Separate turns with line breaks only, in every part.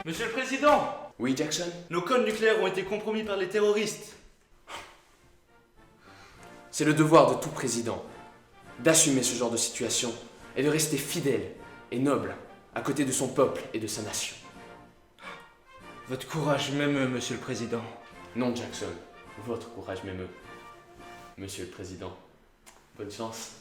Monsieur le Président,
Oui, Jackson?
nos codes nucléaires ont été compromis par les terroristes.
C'est le devoir de tout président d'assumer ce genre de situation et de rester fidèle et noble à côté de son peuple et de sa nation.
Votre courage m'émeut, Monsieur le Président.
Non, Jackson, votre courage m'émeut. Monsieur le Président, bonne chance.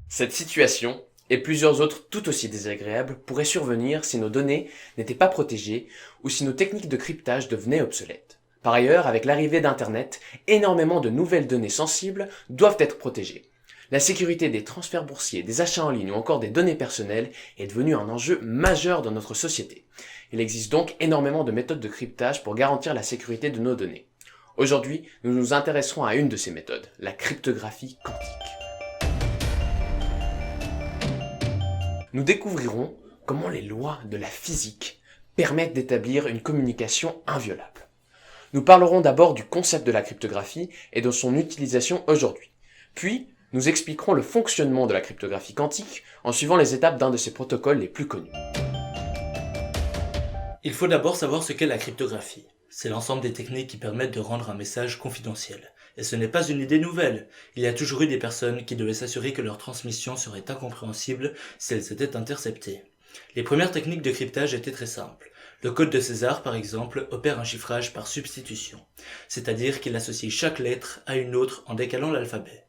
Cette situation, et plusieurs autres tout aussi désagréables, pourraient survenir si nos données n'étaient pas protégées ou si nos techniques de cryptage devenaient obsolètes. Par ailleurs, avec l'arrivée d'Internet, énormément de nouvelles données sensibles doivent être protégées. La sécurité des transferts boursiers, des achats en ligne ou encore des données personnelles est devenue un enjeu majeur dans notre société. Il existe donc énormément de méthodes de cryptage pour garantir la sécurité de nos données. Aujourd'hui, nous nous intéresserons à une de ces méthodes, la cryptographie quantique. Nous découvrirons comment les lois de la physique permettent d'établir une communication inviolable. Nous parlerons d'abord du concept de la cryptographie et de son utilisation aujourd'hui. Puis, nous expliquerons le fonctionnement de la cryptographie quantique en suivant les étapes d'un de ses protocoles les plus connus.
Il faut d'abord savoir ce qu'est la cryptographie. C'est l'ensemble des techniques qui permettent de rendre un message confidentiel. Et ce n'est pas une idée nouvelle. Il y a toujours eu des personnes qui devaient s'assurer que leur transmission serait incompréhensible si elles étaient interceptées. Les premières techniques de cryptage étaient très simples. Le code de César, par exemple, opère un chiffrage par substitution, c'est-à-dire qu'il associe chaque lettre à une autre en décalant l'alphabet.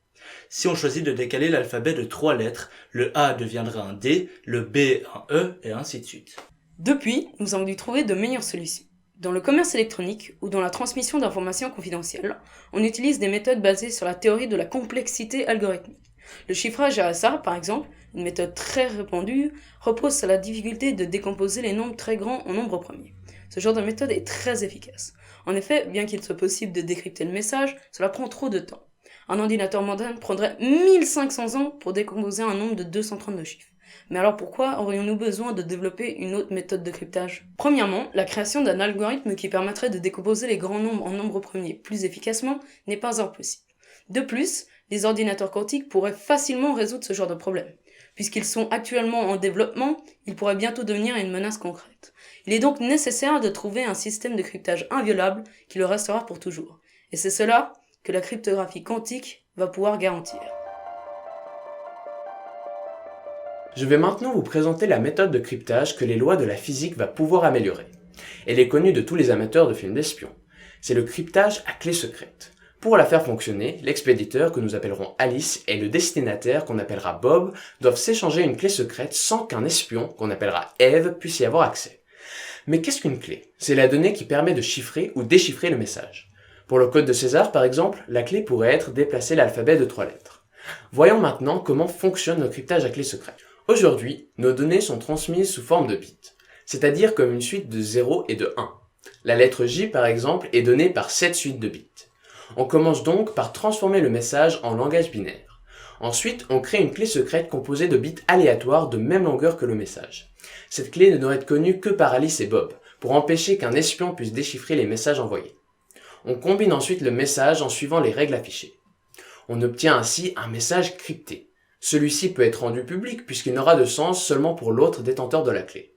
Si on choisit de décaler l'alphabet de 3 lettres, le A deviendra un D, le B un E, et ainsi de suite.
Depuis, nous avons dû trouver de meilleures solutions. Dans le commerce électronique ou dans la transmission d'informations confidentielles, on utilise des méthodes basées sur la théorie de la complexité algorithmique. Le chiffrage RSA, par exemple, une méthode très répandue, repose sur la difficulté de décomposer les nombres très grands en nombres premiers. Ce genre de méthode est très efficace. En effet, bien qu'il soit possible de décrypter le message, cela prend trop de temps. Un ordinateur moderne prendrait 1500 ans pour décomposer un nombre de 232 chiffres. Mais alors pourquoi aurions-nous besoin de développer une autre méthode de cryptage ? Premièrement, la création d'un algorithme qui permettrait de décomposer les grands nombres en nombres premiers plus efficacement n'est pas impossible. De plus, les ordinateurs quantiques pourraient facilement résoudre ce genre de problème. Puisqu'ils sont actuellement en développement, ils pourraient bientôt devenir une menace concrète. Il est donc nécessaire de trouver un système de cryptage inviolable qui le restera pour toujours. Et c'est cela que la cryptographie quantique va pouvoir garantir.
Je vais maintenant vous présenter la méthode de cryptage que les lois de la physique vont pouvoir améliorer. Elle est connue de tous les amateurs de films d'espions. C'est le cryptage à clé secrète. Pour la faire fonctionner, l'expéditeur, que nous appellerons Alice, et le destinataire, qu'on appellera Bob, doivent s'échanger une clé secrète sans qu'un espion, qu'on appellera Eve, puisse y avoir accès. Mais qu'est-ce qu'une clé ? C'est la donnée qui permet de chiffrer ou déchiffrer le message. Pour le code de César, par exemple, la clé pourrait être déplacer l'alphabet de 3 lettres. Voyons maintenant comment fonctionne le cryptage à clé secrète. Aujourd'hui, nos données sont transmises sous forme de bits, c'est-à-dire comme une suite de 0 et de 1. La lettre J, par exemple, est donnée par cette suite de bits. On commence donc par transformer le message en langage binaire. Ensuite, on crée une clé secrète composée de bits aléatoires de même longueur que le message. Cette clé ne doit être connue que par Alice et Bob, pour empêcher qu'un espion puisse déchiffrer les messages envoyés. On combine ensuite le message en suivant les règles affichées. On obtient ainsi un message crypté. Celui-ci peut être rendu public puisqu'il n'aura de sens seulement pour l'autre détenteur de la clé.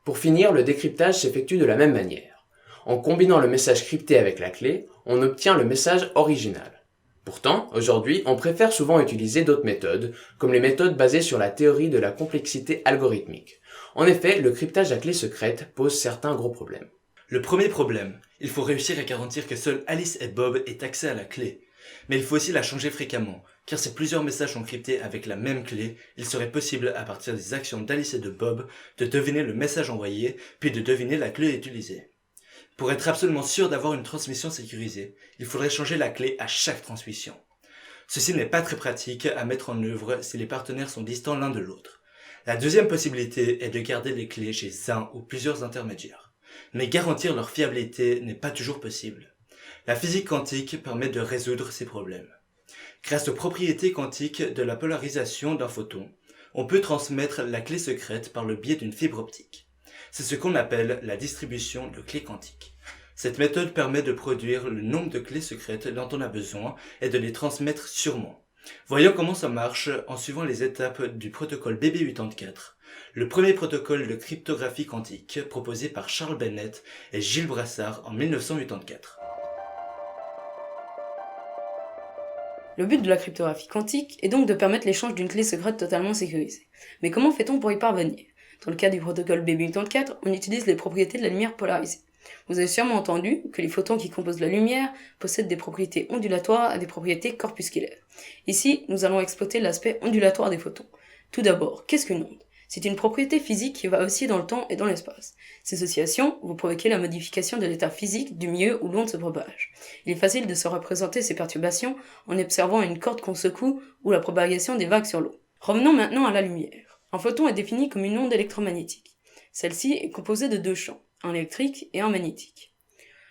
Pour finir, le décryptage s'effectue de la même manière. En combinant le message crypté avec la clé, on obtient le message original. Pourtant, aujourd'hui, on préfère souvent utiliser d'autres méthodes, comme les méthodes basées sur la théorie de la complexité algorithmique. En effet, le cryptage à clé secrète pose certains gros problèmes.
Le premier problème, il faut réussir à garantir que seuls Alice et Bob aient accès à la clé. Mais il faut aussi la changer fréquemment, car si plusieurs messages sont cryptés avec la même clé, il serait possible, à partir des actions d'Alice et de Bob, de deviner le message envoyé, puis de deviner la clé utilisée. Pour être absolument sûr d'avoir une transmission sécurisée, il faudrait changer la clé à chaque transmission. Ceci n'est pas très pratique à mettre en œuvre si les partenaires sont distants l'un de l'autre. La deuxième possibilité est de garder les clés chez un ou plusieurs intermédiaires. Mais garantir leur fiabilité n'est pas toujours possible. La physique quantique permet de résoudre ces problèmes. Grâce aux propriétés quantiques de la polarisation d'un photon, on peut transmettre la clé secrète par le biais d'une fibre optique. C'est ce qu'on appelle la distribution de clés quantiques. Cette méthode permet de produire le nombre de clés secrètes dont on a besoin et de les transmettre sûrement. Voyons comment ça marche en suivant les étapes du protocole BB84, le premier protocole de cryptographie quantique proposé par Charles Bennett et Gilles Brassard en 1984.
Le but de la cryptographie quantique est donc de permettre l'échange d'une clé secrète totalement sécurisée. Mais comment fait-on pour y parvenir? Dans le cas du protocole BB84, on utilise les propriétés de la lumière polarisée. Vous avez sûrement entendu que les photons qui composent la lumière possèdent des propriétés ondulatoires et des propriétés corpusculaires. Ici, nous allons exploiter l'aspect ondulatoire des photons. Tout d'abord, qu'est-ce qu'une onde? C'est une propriété physique qui va osciller dans le temps et dans l'espace. Ces oscillations vont provoquer la modification de l'état physique du milieu où l'onde se propage. Il est facile de se représenter ces perturbations en observant une corde qu'on secoue ou la propagation des vagues sur l'eau. Revenons maintenant à la lumière. Un photon est défini comme une onde électromagnétique. Celle-ci est composée de deux champs, un électrique et un magnétique.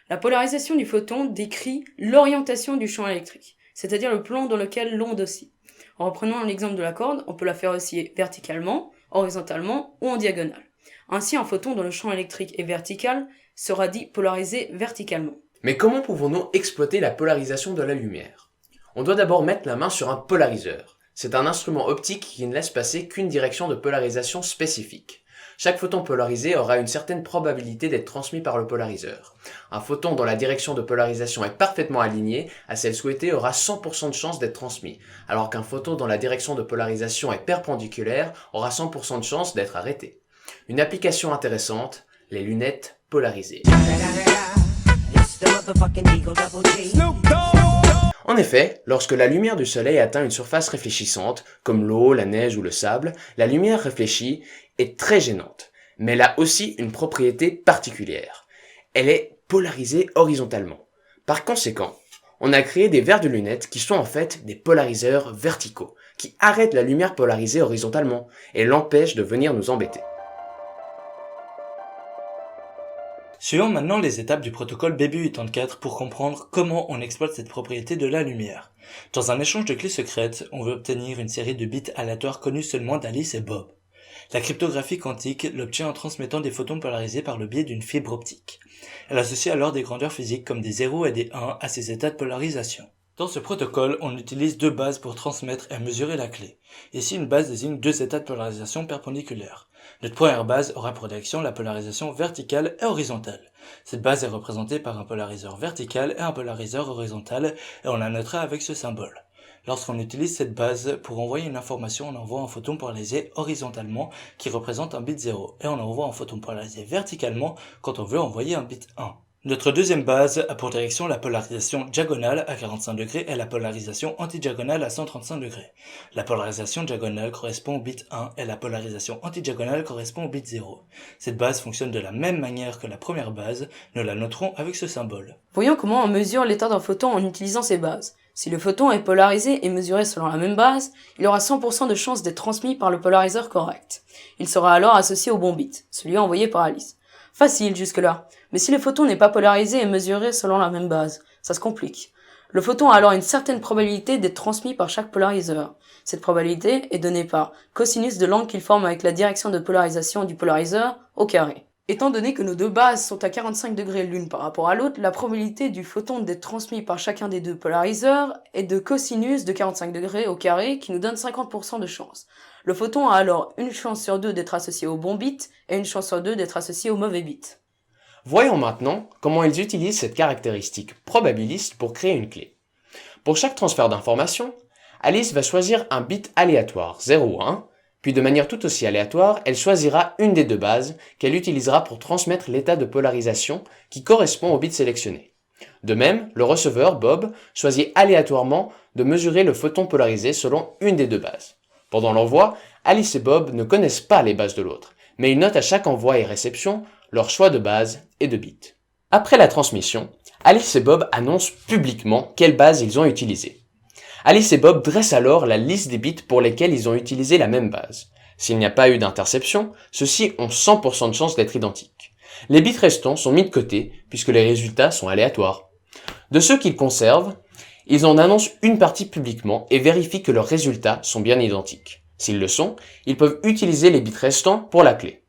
La polarisation du photon décrit l'orientation du champ électrique, c'est-à-dire le plan dans lequel l'onde oscille. En reprenant l'exemple de la corde, on peut la faire osciller verticalement, horizontalement ou en diagonale. Ainsi, un photon dont le champ électrique est vertical sera dit polarisé verticalement.
Mais comment pouvons-nous exploiter la polarisation de la lumière? On doit d'abord mettre la main sur un polariseur. C'est un instrument optique qui ne laisse passer qu'une direction de polarisation spécifique. Chaque photon polarisé aura une certaine probabilité d'être transmis par le polariseur. Un photon dont la direction de polarisation est parfaitement alignée à celle souhaitée aura 100% de chance d'être transmis, alors qu'un photon dont la direction de polarisation est perpendiculaire aura 100% de chance d'être arrêté. Une application intéressante, les lunettes polarisées. En effet, lorsque la lumière du soleil atteint une surface réfléchissante, comme l'eau, la neige ou le sable, la lumière réfléchie est très gênante. Mais elle a aussi une propriété particulière. Elle est polarisée horizontalement. Par conséquent, on a créé des verres de lunettes qui sont en fait des polariseurs verticaux, qui arrêtent la lumière polarisée horizontalement et l'empêchent de venir nous embêter.
Suivons maintenant les étapes du protocole BB84 pour comprendre comment on exploite cette propriété de la lumière. Dans un échange de clés secrètes, on veut obtenir une série de bits aléatoires connus seulement d'Alice et Bob. La cryptographie quantique l'obtient en transmettant des photons polarisés par le biais d'une fibre optique. Elle associe alors des grandeurs physiques comme des 0 et des 1 à ces états de polarisation. Dans ce protocole, on utilise deux bases pour transmettre et mesurer la clé. Ici, une base désigne deux états de polarisation perpendiculaires. Notre première base aura pour direction la polarisation verticale et horizontale. Cette base est représentée par un polariseur vertical et un polariseur horizontal et on la notera avec ce symbole. Lorsqu'on utilise cette base pour envoyer une information, on envoie un photon polarisé horizontalement qui représente un bit 0 et on envoie un photon polarisé verticalement quand on veut envoyer un bit 1. Notre deuxième base a pour direction la polarisation diagonale à 45 degrés et la polarisation antidiagonale à 135 degrés. La polarisation diagonale correspond au bit 1 et la polarisation antidiagonale correspond au bit 0. Cette base fonctionne de la même manière que la première base, nous la noterons avec ce symbole.
Voyons comment on mesure l'état d'un photon en utilisant ces bases. Si le photon est polarisé et mesuré selon la même base, il aura 100% de chance d'être transmis par le polariseur correct. Il sera alors associé au bon bit, celui envoyé par Alice. Facile jusque-là. Mais si le photon n'est pas polarisé et mesuré selon la même base, ça se complique. Le photon a alors une certaine probabilité d'être transmis par chaque polariseur. Cette probabilité est donnée par cosinus de l'angle qu'il forme avec la direction de polarisation du polariseur au carré. Étant donné que nos deux bases sont à 45 degrés l'une par rapport à l'autre, la probabilité du photon d'être transmis par chacun des deux polariseurs est de cosinus de 45 degrés au carré qui nous donne 50% de chance. Le photon a alors une chance sur deux d'être associé au bon bit et une chance sur deux d'être associé au mauvais bit.
Voyons maintenant comment ils utilisent cette caractéristique probabiliste pour créer une clé. Pour chaque transfert d'information, Alice va choisir un bit aléatoire, 0 ou 1, puis de manière tout aussi aléatoire, elle choisira une des deux bases qu'elle utilisera pour transmettre l'état de polarisation qui correspond au bit sélectionné. De même, le receveur, Bob, choisit aléatoirement de mesurer le photon polarisé selon une des deux bases. Pendant l'envoi, Alice et Bob ne connaissent pas les bases de l'autre, mais ils notent à chaque envoi et réception leur choix de base et de bit. Après la transmission, Alice et Bob annoncent publiquement quelle base ils ont utilisée. Alice et Bob dressent alors la liste des bits pour lesquels ils ont utilisé la même base. S'il n'y a pas eu d'interception, ceux-ci ont 100% de chance d'être identiques. Les bits restants sont mis de côté puisque les résultats sont aléatoires. De ceux qu'ils conservent, ils en annoncent une partie publiquement et vérifient que leurs résultats sont bien identiques. S'ils le sont, ils peuvent utiliser les bits restants pour la clé.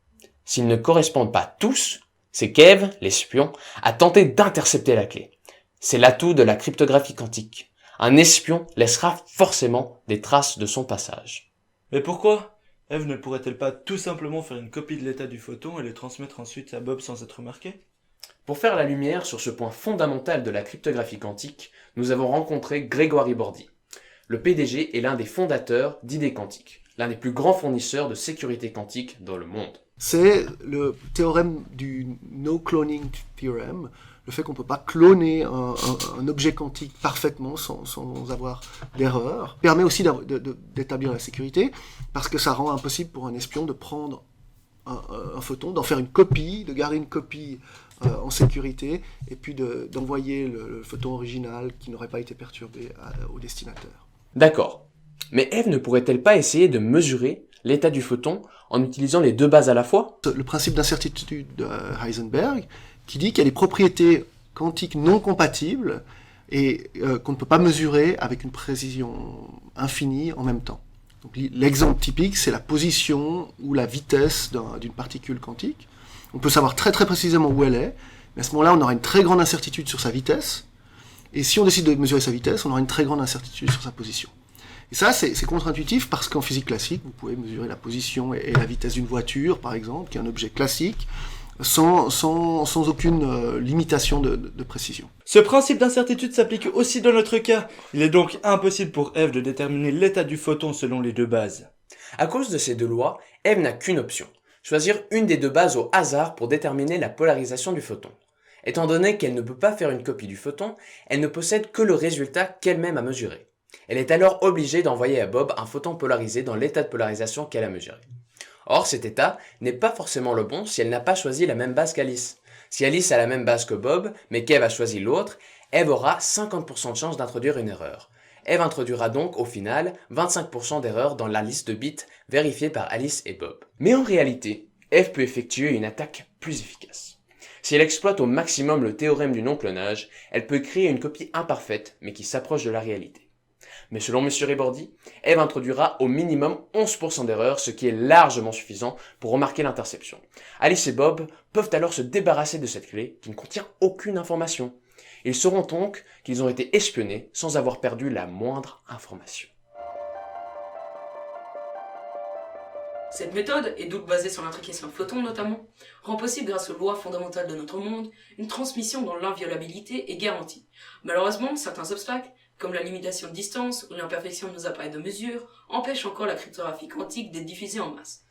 S'ils ne correspondent pas tous, c'est qu'Eve, l'espion, a tenté d'intercepter la clé. C'est l'atout de la cryptographie quantique. Un espion laissera forcément des traces de son passage.
Mais pourquoi Eve ne pourrait-elle pas tout simplement faire une copie de l'état du photon et le transmettre ensuite à Bob sans être remarqué?
Pour faire la lumière sur ce point fondamental de la cryptographie quantique, nous avons rencontré Grégory Bordy. Le PDG est l'un des fondateurs d'Idées Quantiques, l'un des plus grands fournisseurs de sécurité quantique dans le monde.
C'est le théorème du no cloning theorem, le fait qu'on ne peut pas cloner un objet quantique parfaitement sans avoir d'erreur, permet aussi d'établir la sécurité, parce que ça rend impossible pour un espion de prendre un photon, d'en faire une copie, de garder une copie en sécurité, et puis d'envoyer le photon original qui n'aurait pas été perturbé au destinataire.
D'accord. Mais Eve ne pourrait-elle pas essayer de mesurer l'état du photon en utilisant les deux bases à la fois?
Le principe d'incertitude de Heisenberg, qui dit qu'il y a des propriétés quantiques non compatibles et qu'on ne peut pas mesurer avec une précision infinie en même temps. Donc, l'exemple typique, c'est la position ou la vitesse d'une particule quantique. On peut savoir très très précisément où elle est, mais à ce moment-là, on aura une très grande incertitude sur sa vitesse. Et si on décide de mesurer sa vitesse, on aura une très grande incertitude sur sa position. Et ça, c'est contre-intuitif parce qu'en physique classique, vous pouvez mesurer la position et la vitesse d'une voiture, par exemple, qui est un objet classique, sans aucune limitation de précision.
Ce principe d'incertitude s'applique aussi dans notre cas. Il est donc impossible pour Eve de déterminer l'état du photon selon les deux bases.
À cause de ces deux lois, Eve n'a qu'une option, choisir une des deux bases au hasard pour déterminer la polarisation du photon. Étant donné qu'elle ne peut pas faire une copie du photon, elle ne possède que le résultat qu'elle-même a mesuré. Elle est alors obligée d'envoyer à Bob un photon polarisé dans l'état de polarisation qu'elle a mesuré. Or, cet état n'est pas forcément le bon si elle n'a pas choisi la même base qu'Alice. Si Alice a la même base que Bob, mais qu'Eve a choisi l'autre, Eve aura 50% de chance d'introduire une erreur. Eve introduira donc au final 25% d'erreur dans la liste de bits vérifiée par Alice et Bob. Mais en réalité, Eve peut effectuer une attaque plus efficace. Si elle exploite au maximum le théorème du non-clonage, elle peut créer une copie imparfaite mais qui s'approche de la réalité. Mais selon M. Ribordy, Eve introduira au minimum 11% d'erreurs, ce qui est largement suffisant pour remarquer l'interception. Alice et Bob peuvent alors se débarrasser de cette clé qui ne contient aucune information. Ils sauront donc qu'ils ont été espionnés sans avoir perdu la moindre information.
Cette méthode, et donc basée sur l'intrication de photons notamment, rend possible grâce aux lois fondamentales de notre monde, une transmission dont l'inviolabilité est garantie. Malheureusement, certains obstacles, comme la limitation de distance ou l'imperfection de nos appareils de mesure, empêchent encore la cryptographie quantique d'être diffusée en masse.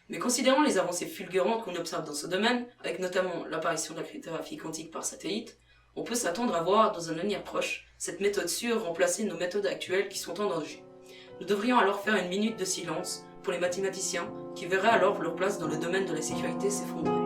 Mais considérant les avancées fulgurantes qu'on observe dans ce domaine, avec notamment l'apparition de la cryptographie quantique par satellite, on peut s'attendre à voir, dans un avenir proche, cette méthode sûre remplacer nos méthodes actuelles qui sont en danger. Nous devrions alors faire une minute de silence pour les mathématiciens qui verraient alors leur place dans le domaine de la sécurité s'effondrer.